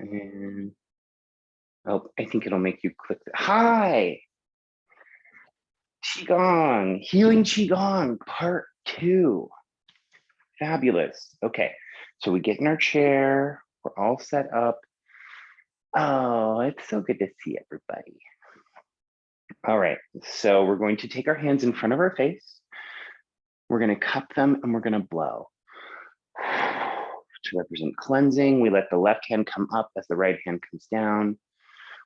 And oh, I think it'll make you click. Hi, Qigong, Healing Qigong, part 2. Fabulous. Okay, so we get in our chair. We're all set up. Oh, it's so good to see everybody. All right, so we're going to take our hands in front of our face. We're going to cup them and we're going to blow. To represent cleansing, we let the left hand come up as the right hand comes down.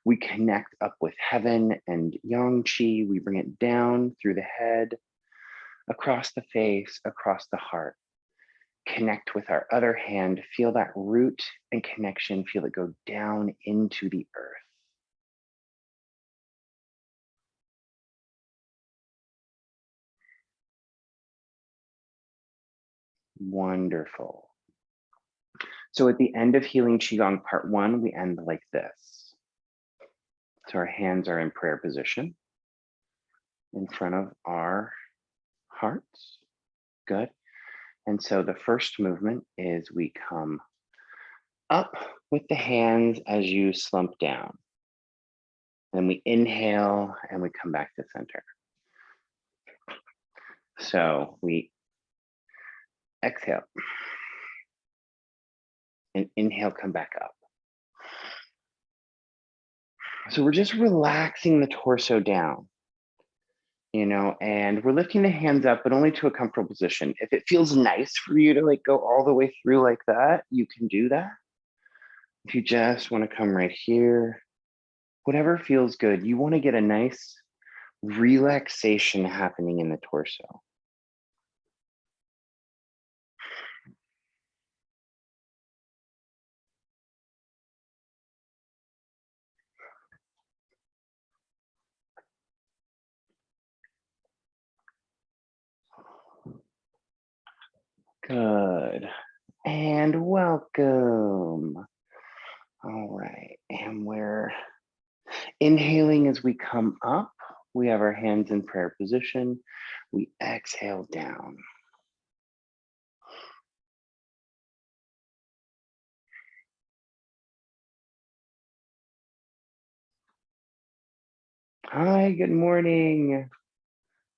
We connect up with heaven and yang qi. We bring it down through the head, across the face, across the heart. Connect with our other hand. Feel that root and connection. Feel it go down into the earth. Wonderful. So at the end of Healing Qigong Part 1, we end like this. So our hands are in prayer position in front of our hearts. Good. And so the first movement is we come up with the hands as you slump down. Then we inhale and we come back to center. So we exhale and inhale, come back up. So we're just relaxing the torso down, and we're lifting the hands up, but only to a comfortable position. If it feels nice for you to go all the way through like that, you can do that. If you just want to come right here, whatever feels good, you want to get a nice relaxation happening in the torso. Good. And welcome. All right. And we're inhaling as we come up. We have our hands in prayer position. We exhale down. Hi, good morning.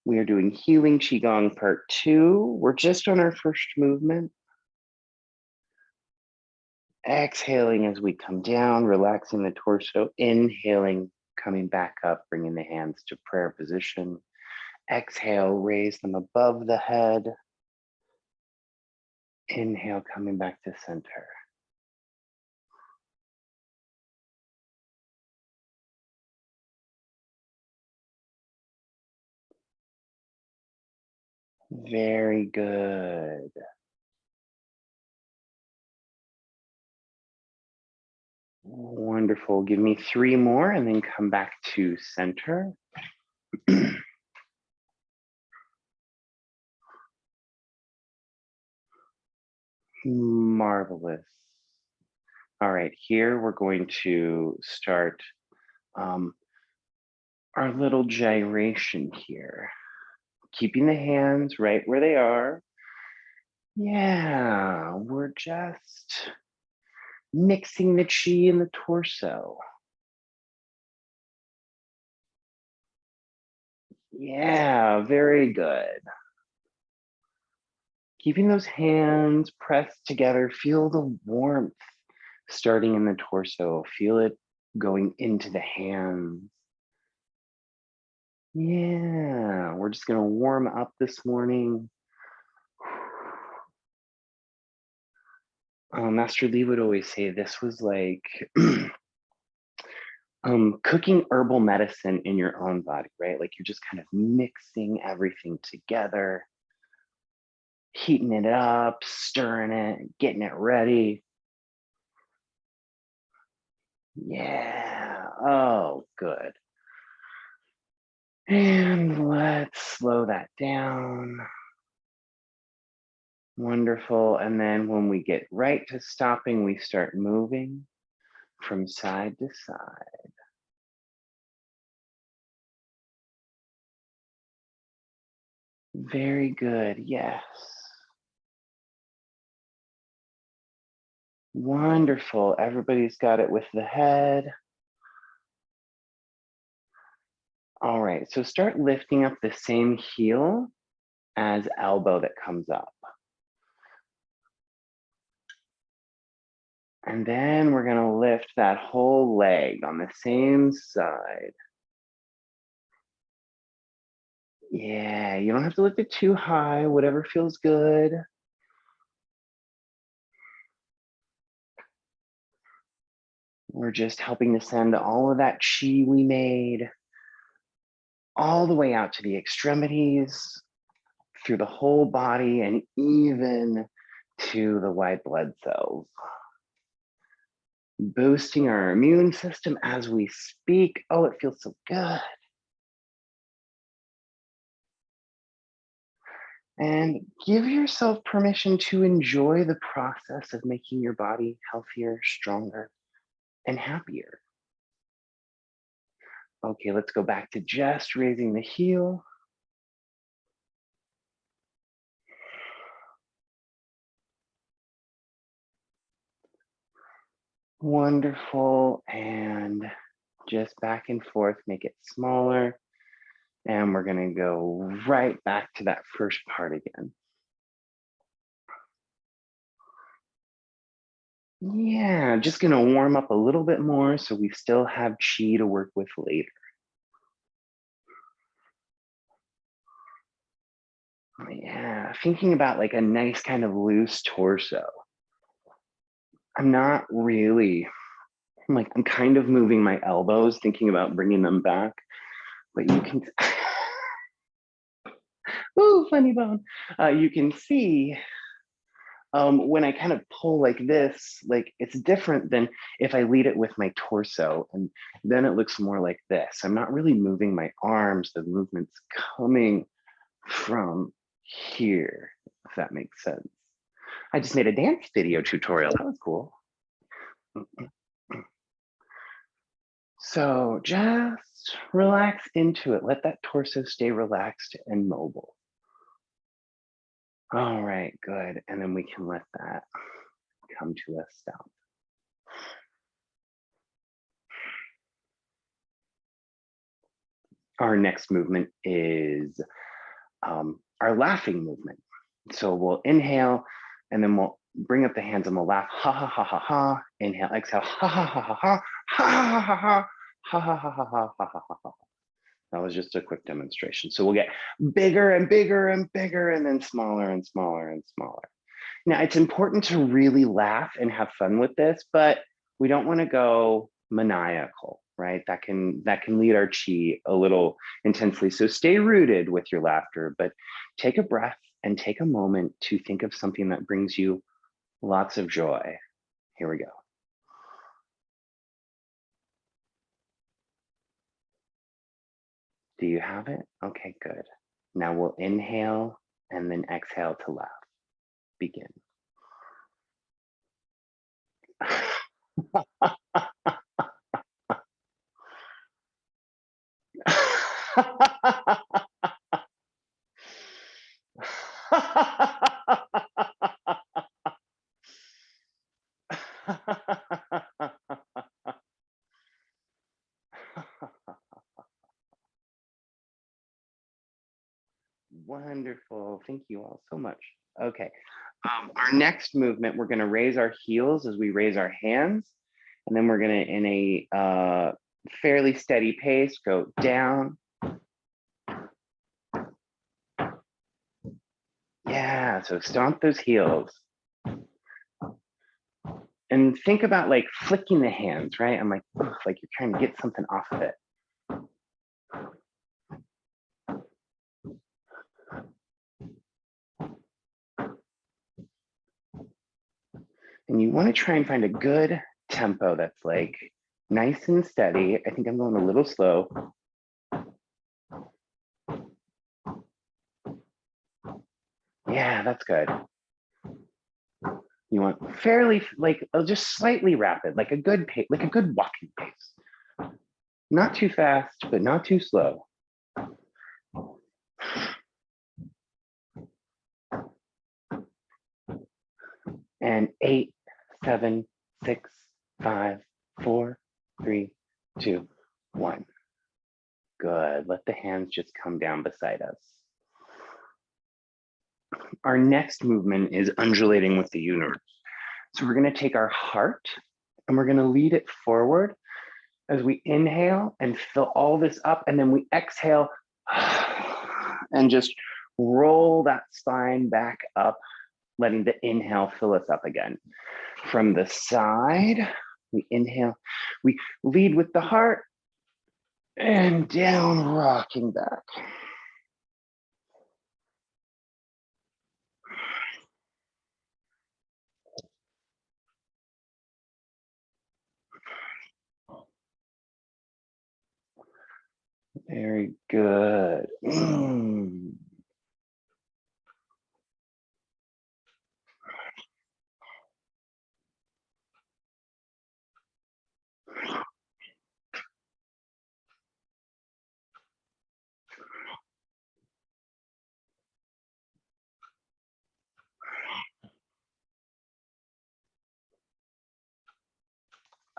We are doing Healing Qigong Part 2. We're just on our first movement. Exhaling as we come down, relaxing the torso. Inhaling, coming back up, bringing the hands to prayer position. Exhale, raise them above the head. Inhale, coming back to center. Very good. Wonderful. Give me 3 more and then come back to center. Marvelous. All right, here we're going to start our little gyration here. Keeping the hands right where they are. Yeah, we're just mixing the chi in the torso. Yeah, very good. Keeping those hands pressed together, feel the warmth starting in the torso. Feel it going into the hands. Yeah, we're just gonna warm up this morning. Master Lee would always say this was like cooking herbal medicine in your own body, right? Like you're just kind of mixing everything together, heating it up, stirring it, getting it ready. Yeah, oh, good. And let's slow that down. Wonderful. And then when we get right to stopping, we start moving from side to side. Very good. Yes. Wonderful. Everybody's got it with the head. All right, so start lifting up the same heel as elbow that comes up. And then we're gonna lift that whole leg on the same side. Yeah, you don't have to lift it too high, whatever feels good. We're just helping to send all of that chi we made all the way out to the extremities, through the whole body, and even to the white blood cells. Boosting our immune system as we speak. Oh, it feels so good. And give yourself permission to enjoy the process of making your body healthier, stronger, and happier. Okay, let's go back to just raising the heel. Wonderful. And just back and forth, make it smaller. And we're gonna go right back to that first part again. Yeah, just gonna warm up a little bit more so we still have chi to work with later. Yeah, thinking about like a nice kind of loose torso. I'm not really, I'm kind of moving my elbows, thinking about bringing them back, but you can, ooh, funny bone. You can see when I kind of pull like this, like it's different than if I lead it with my torso, and then it looks more like this. I'm not really moving my arms, the movement's coming from here, if that makes sense. I just made a dance video tutorial, that was cool. So just relax into it. Let that torso stay relaxed and mobile. All right, good. And then we can let that come to a stop. Our next movement is our laughing movement. So we'll inhale and then we'll bring up the hands and we'll laugh. Ha ha ha ha ha. Inhale, exhale. Ha ha ha ha ha. Ha ha ha ha. Ha ha ha ha ha ha ha ha. That was just a quick demonstration. So we'll get bigger and bigger and bigger and then smaller and smaller and smaller. Now it's important to really laugh and have fun with this, but we don't want to go maniacal, right? That can lead our chi a little intensely. So stay rooted with your laughter, but take a breath and take a moment to think of something that brings you lots of joy. Here we go. Do you have it? Okay, good. Now we'll inhale and then exhale to laugh. Begin. Wonderful. Thank you all so much. Okay. Our next movement, we're going to raise our heels as we raise our hands. And then we're going to, in a fairly steady pace, go down. Yeah, so stomp those heels. And think about like flicking the hands, right? I'm like you're trying to get something off of it. And you want to try and find a good tempo that's like nice and steady. I think I'm going a little slow. Yeah, that's good. You want fairly, like just slightly rapid, like a good pace, like a good walking pace. Not too fast, but not too slow. And 8, 7, 6, 5, 4, 3, 2, 1. Good. Let the hands just come down beside us. Our next movement is undulating with the universe. So we're going to take our heart and we're going to lead it forward as we inhale and fill all this up, and then we exhale and just roll that spine back up, letting the inhale fill us up again. From the side, we inhale, we lead with the heart and down, rocking back. Very good.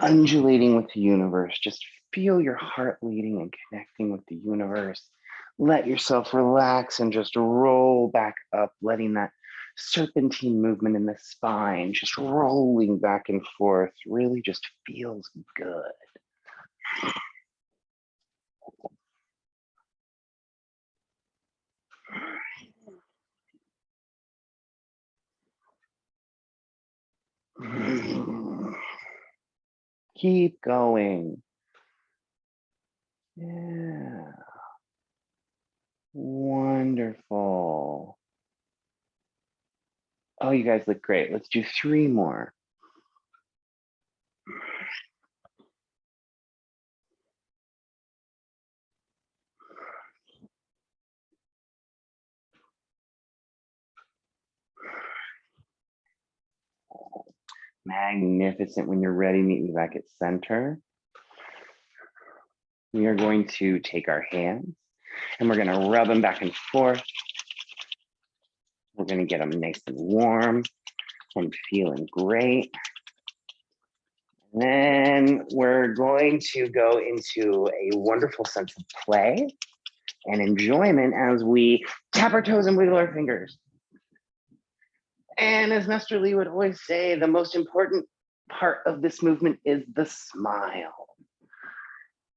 Undulating with the universe. Just feel your heart leading and connecting with the universe. Let yourself relax and just roll back up, letting that serpentine movement in the spine, just rolling back and forth, really just feels good. Keep going. Yeah. Wonderful. Oh, you guys look great. Let's do 3 more. Magnificent. When you're ready, meet me back at center. We are going to take our hands and we're going to rub them back and forth. We're going to get them nice and warm and feeling great. And then we're going to go into a wonderful sense of play and enjoyment as we tap our toes and wiggle our fingers. And as Master Lee would always say, the most important part of this movement is the smile.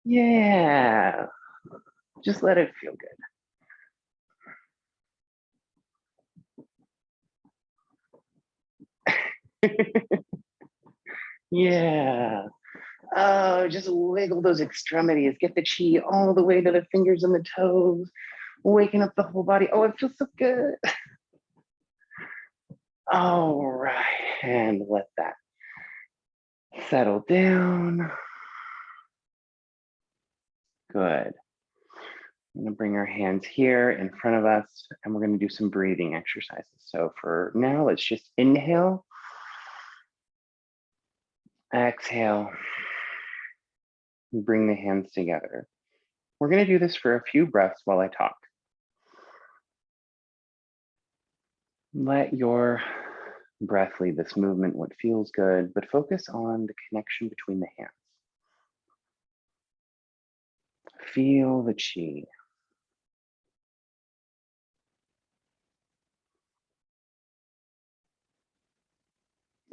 Yeah, just let it feel good. Yeah. Oh, just wiggle those extremities. Get the chi all the way to the fingers and the toes, waking up the whole body. Oh, it feels so good. All right, and let that settle down. Good. I'm gonna bring our hands here in front of us and we're gonna do some breathing exercises. So for now, let's just inhale, exhale, bring the hands together. We're gonna do this for a few breaths while I talk. Let your breath lead this movement, what feels good, but focus on the connection between the hands. Feel the chi.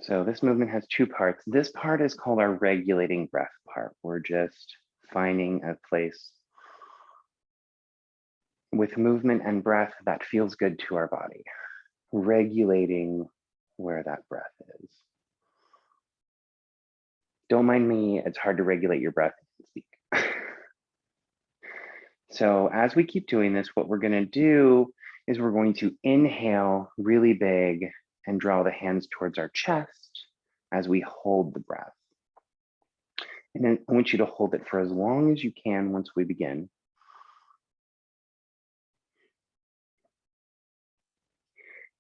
So this movement has 2 parts. This part is called our regulating breath part. We're just finding a place with movement and breath that feels good to our body, regulating where that breath is. Don't mind me, it's hard to regulate your breath and speak. So as we keep doing this, what we're gonna do is we're going to inhale really big and draw the hands towards our chest as we hold the breath. And then I want you to hold it for as long as you can once we begin.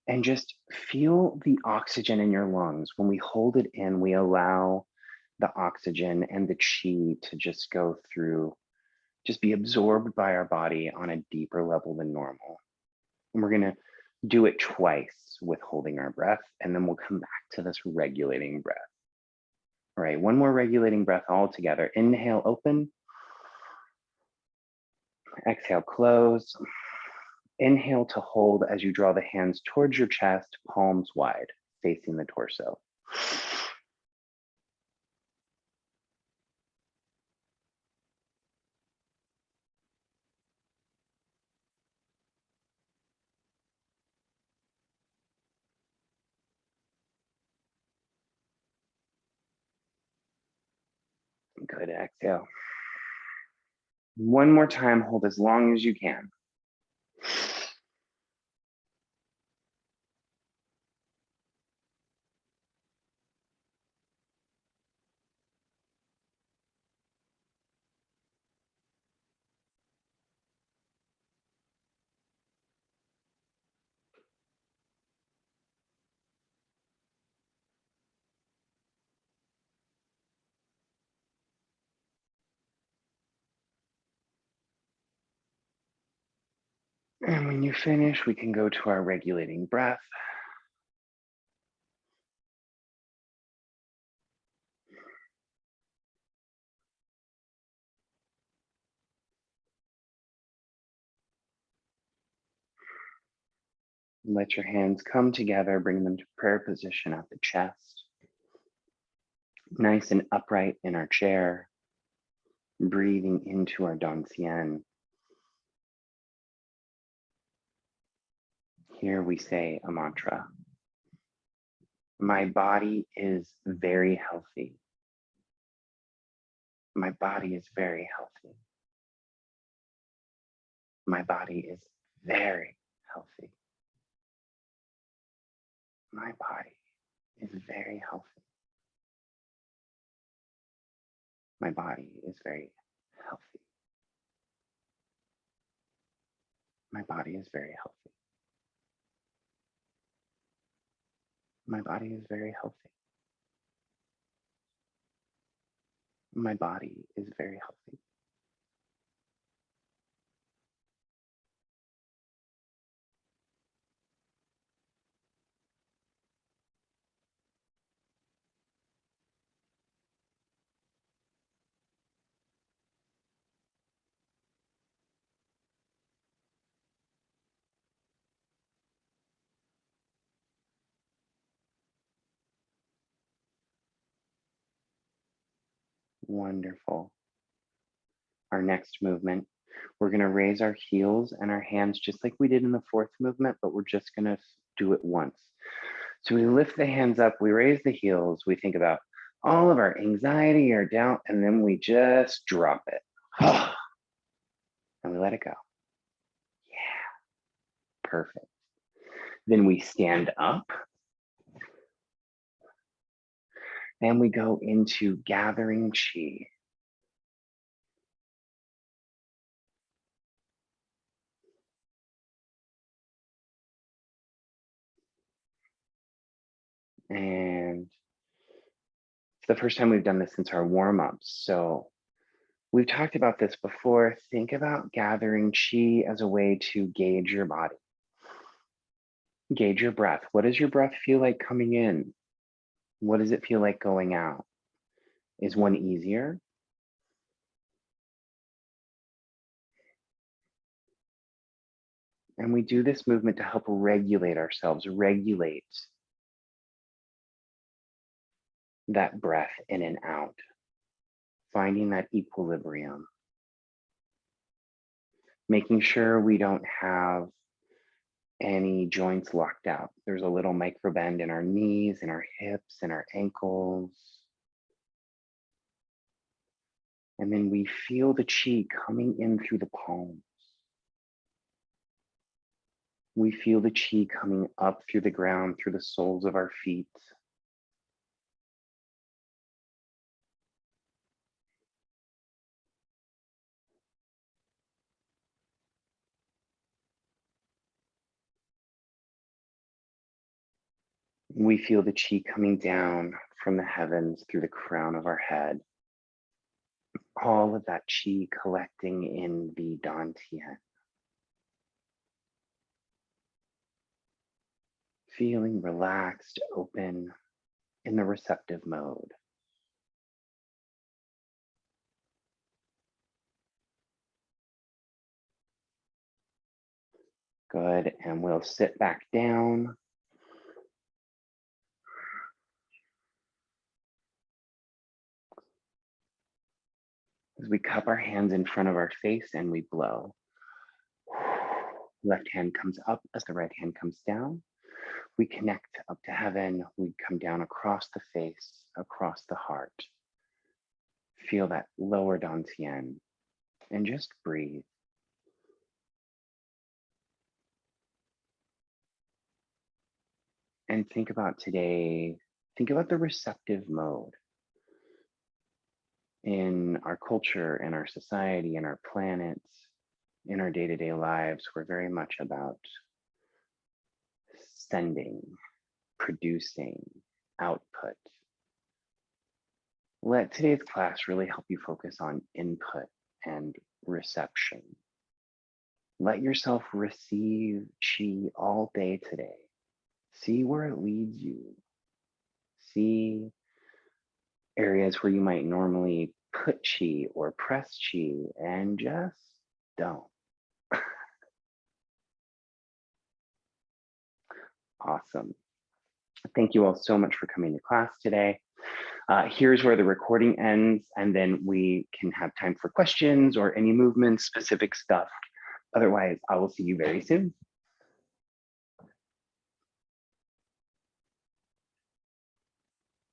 And just feel the oxygen in your lungs. When we hold it in, we allow the oxygen and the chi to just go through, just be absorbed by our body on a deeper level than normal. And we're gonna do it twice with holding our breath, and then we'll come back to this regulating breath. All right, one more regulating breath all together. Inhale, open. Exhale, close. Inhale to hold as you draw the hands towards your chest, palms wide, facing the torso. Good, exhale. One more time, hold as long as you can. And when you finish, we can go to our regulating breath. Let your hands come together, bring them to prayer position at the chest. Nice and upright in our chair, breathing into our Dongxian. Here we say a mantra. My body is very healthy. My body is very healthy. My body is very healthy. My body is very healthy. My body is very healthy. My body is very healthy. My body is very healthy. My body is very healthy. Wonderful. Our next movement, we're going to raise our heels and our hands just like we did in the fourth movement, but we're just going to do it once. So we lift the hands up, we raise the heels, we think about all of our anxiety or doubt, and then we just drop it. And we let it go. Yeah, perfect. Then we stand up and we go into gathering chi. And it's the first time we've done this since our warm-ups. So we've talked about this before. Think about gathering chi as a way to gauge your body. Gauge your breath. What does your breath feel like coming in? What does it feel like going out? Is one easier? And we do this movement to help regulate ourselves, regulate that breath in and out, finding that equilibrium, making sure we don't have any joints locked out. There's a little micro bend in our knees, in our hips, and our ankles. And then we feel the chi coming in through the palms. We feel the chi coming up through the ground, through the soles of our feet. We feel the chi coming down from the heavens through the crown of our head. All of that chi collecting in the dantian. Feeling relaxed, open, in the receptive mode. Good, and we'll sit back down. As we cup our hands in front of our face and we blow. Left hand comes up as the right hand comes down. We connect up to heaven. We come down across the face, across the heart. Feel that lower dantian and just breathe. And think about today, think about the receptive mode. In our culture, in our society, in our planet, in our day-to-day lives, we're very much about sending, producing, output. Let today's class really help you focus on input and reception. Let yourself receive Qi all day today. See where it leads you. See areas where you might normally put Qi or press Qi and just don't. Awesome. Thank you all so much for coming to class today. Here's where the recording ends, and then we can have time for questions or any movement specific stuff. Otherwise, I will see you very soon.